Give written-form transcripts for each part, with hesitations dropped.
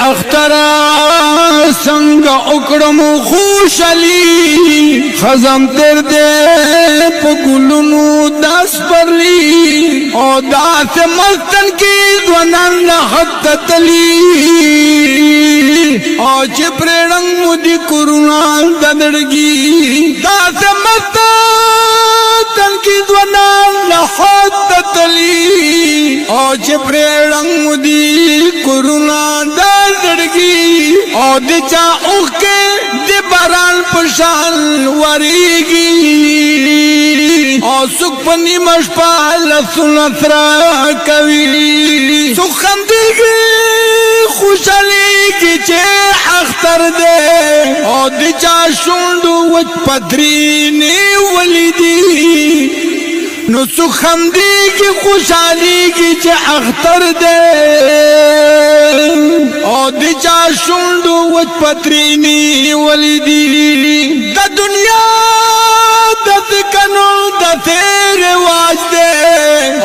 اخترا سنگ اکرم خوشلی خزم تر دے پگلنو داس پرلی او داس مستن کی دونان لحط تلی او چپر رنگ مدی کرونان ددرگی داس مستن کی دونان لحط تلی او چپر رنگ مدی کرونان ددرگی او دچا اوخ کے دی باران پشان وریگی او سک پنی مشپال سنترا کوي سخم دیگی خوشالی کی چه اختر دے او دچا شوندو وچ پدرینی ولیدی نو سخم دیگی خوشالی کی چه اختر دے او دچا شوندو وچ پترینی ولیدی دا دنیا دا سکنو دا سیر واج دے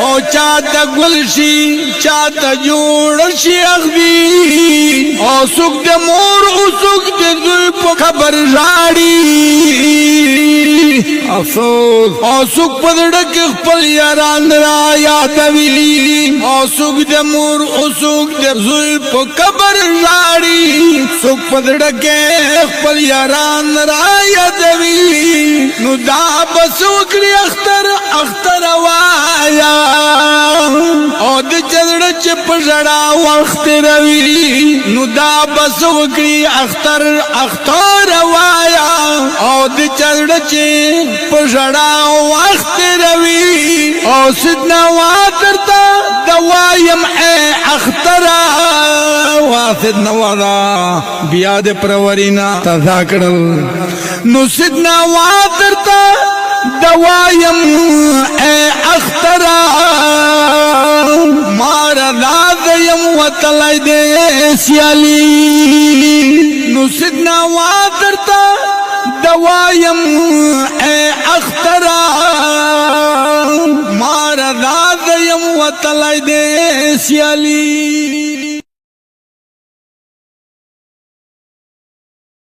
او چاہتا گلشی چاہتا جوڑشی اخبی او سک دے مور او سک دے ذلپ خبر راڑی افسوس او سک پدڑک اخپل یاران را یادوی او سک دے مور او سک دے ذلپ خبر راڑی سک پدڑکے اخپل یاران را یادوی نو دا بسوکری اختر اختر وایا او د چدڑ چپ جڑا وقت روی نو دا بسوکری اختر اختر وایا او د چدڑ چپ جڑا وقت روی او سدنا واترتا دوایم اے اختر واسدنا وادا بیاد پرورینا تذاکرل نو سدنا واترتا دوایم اے اخترا مارا دادیم وطلائی دے سیالی نو سدنا واترتا دوایم اے اخترا مارا دادیم وطلائی دے سیالی